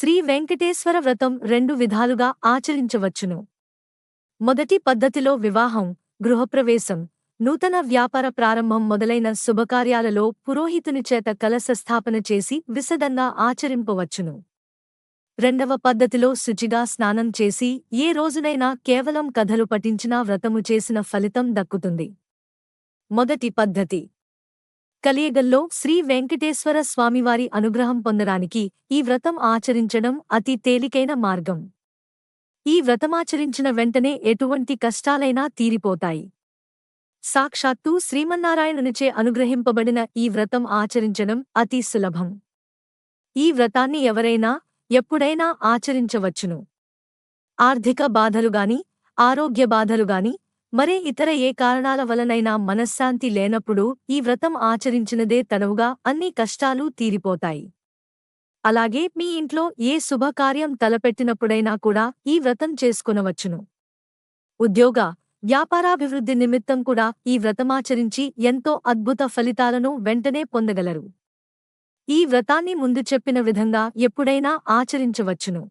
శ్రీ వెంకటేశ్వర వ్రతం రెండు విధాలుగా ఆచరించవచ్చును. మొదటి పద్ధతిలో వివాహం, గృహప్రవేశం, నూతన వ్యాపార ప్రారంభం మొదలైన శుభకార్యాలలో పురోహితుని చేత కలశస్థాపన చేసి విశదంగా ఆచరింపవచ్చును. రెండవ పద్ధతిలో శుచిగా స్నానం చేసి ఏ రోజునైనా కేవలం కథలు పఠించినా వ్రతము చేసిన ఫలితం దక్కుతుంది. మొదటి పద్ధతి. కలియుగంలో శ్రీ వెంకటేశ్వర స్వామివారి అనుగ్రహం పొందడానికి ఈ వ్రతం ఆచరించడం అతి తేలికైన మార్గం. ఈ వ్రతమాచరించిన వెంటనే ఎటువంటి కష్టాలైనా తీరిపోతాయి. సాక్షాత్తూ శ్రీమన్నారాయణునిచే అనుగ్రహింపబడిన ఈ వ్రతం ఆచరించడం అతి సులభం. ఈ వ్రతాన్ని ఎవరైనా ఎప్పుడైనా ఆచరించవచ్చును. ఆర్థిక బాధలుగాని, ఆరోగ్య బాధలుగాని, మరే ఇతర ఏ కారణాల వలనైనా మనశ్శాంతి లేనప్పుడు ఈ వ్రతం ఆచరించినదే తడవుగా అన్ని కష్టాలు తీరిపోతాయి. అలాగే మీ ఇంట్లో ఏ శుభకార్యం తలపెట్టినప్పుడైనా కూడా ఈ వ్రతం చేసుకొనవచ్చును. ఉద్యోగ, వ్యాపారాభివృద్ధి నిమిత్తం కూడా ఈ వ్రతమాచరించి ఎంతో అద్భుత ఫలితాలను వెంటనే పొందగలరు. ఈ వ్రతాన్ని ముందు చెప్పిన విధంగా ఎప్పుడైనా ఆచరించవచ్చును.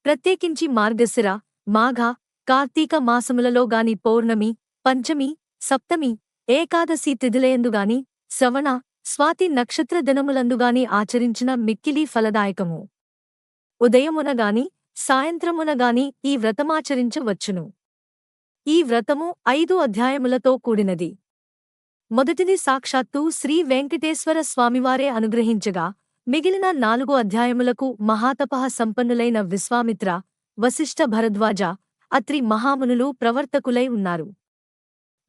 ప్రత్యేకించి మార్గశిర, మాఘ, కార్తీక మాసములలో గాని పౌర్ణమి, పంచమి, సప్తమి, ఏకాదశి తిథులయందుగాని, శ్రవణ, స్వాతి నక్షత్ర దినములందుగాని ఆచరించిన మిక్కిలి ఫలదాయకము. ఉదయమునగాని, సాయంత్రమునగాని ఈ వ్రతమాచరించవచ్చును. ఈ వ్రతము 5 అధ్యాయములతో కూడినది. మొదటిది సాక్షాత్తూ శ్రీ వెంకటేశ్వర స్వామివారే అనుగ్రహించగా, మిగిలిన 4 అధ్యాయములకు మహాతపః సంపన్నులైన విశ్వామిత్ర, వశిష్ఠ భరద్వాజ, అత్రి మహామునులు ప్రవర్తకులై ఉన్నారు.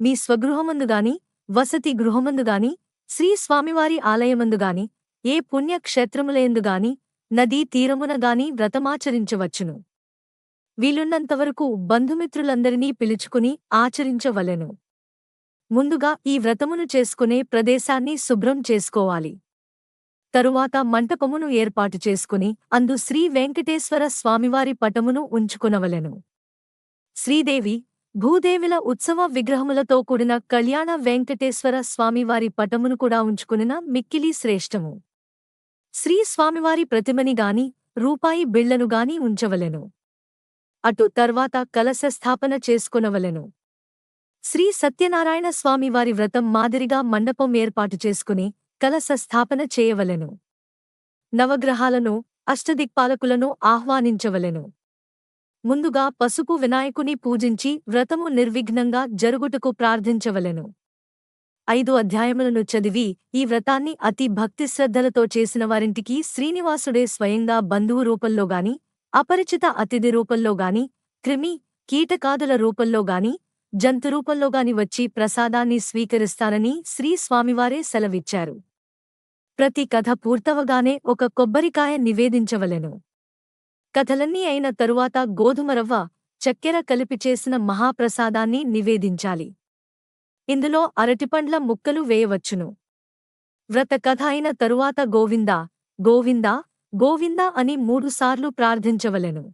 మీ స్వగృహమందుగాని, వసతి గృహమందుగాని, శ్రీ స్వామివారి ఆలయమందుగాని, ఏ పుణ్యక్షేత్రములయందుగాని, నదీ తీరమునగాని వ్రతమాచరించవచ్చును. వీలున్నంతవరకు బంధుమిత్రులందరినీ పిలుచుకుని ఆచరించవలెను. ముందుగా ఈ వ్రతమును చేసుకునే ప్రదేశాన్ని శుభ్రం చేసుకోవాలి. తరువాత మంటపమును ఏర్పాటు చేసుకుని అందు శ్రీ వెంకటేశ్వర స్వామివారి పటమును ఉంచుకొనవలెను. శ్రీదేవి, భూదేవిల ఉత్సవ విగ్రహములతో కూడిన కళ్యాణ వెంకటేశ్వర స్వామివారి పటమును కూడా ఉంచుకునిన మిక్కిలి శ్రేష్టము. శ్రీ స్వామివారి ప్రతిమని గాని, రూపాయి బిళ్లను గాని ఉంచవలెను. అటు తర్వాత కలశస్థాపన చేసుకొనవలెను. శ్రీ సత్యనారాయణ స్వామివారి వ్రతం మాదిరిగా మండపం ఏర్పాటు చేసుకుని కలశస్థాపన చేయవలెను. నవగ్రహాలను, అష్టదిక్పాలకులను ఆహ్వానించవలెను. ముందుగా పసుపు వినాయకుని పూజించి వ్రతము నిర్విఘ్నంగా జరుగుటకు ప్రార్థించవలెను. 5 అధ్యాయములను చదివి ఈ వ్రతాన్ని అతి భక్తిశ్రద్ధలతో చేసిన వారింటికి శ్రీనివాసుడే స్వయంగా బంధువు రూపంలోగాని, అపరిచిత అతిథి రూపంలోగాని, క్రిమి, కీటకాదుల రూపంలోగాని, జంతురూపంలోగాని వచ్చి ప్రసాదాన్ని స్వీకరిస్తానని శ్రీ స్వామివారే సెలవిచ్చారు. ప్రతి కథ పూర్తవగానే ఒక కొబ్బరికాయ నివేదించవలెను. కథలన్నీ అయిన తరువాత గోధుమరవ్వ, చక్కెర కలిపి చేసిన మహాప్రసాదాన్ని నివేదించాలి. ఇందులో అరటిపండ్ల ముక్కలు వేయవచ్చును. వ్రత కథ అయిన తరువాత గోవిందా, గోవిందా, గోవిందా అని 3 సార్లు ప్రార్థించవలెను.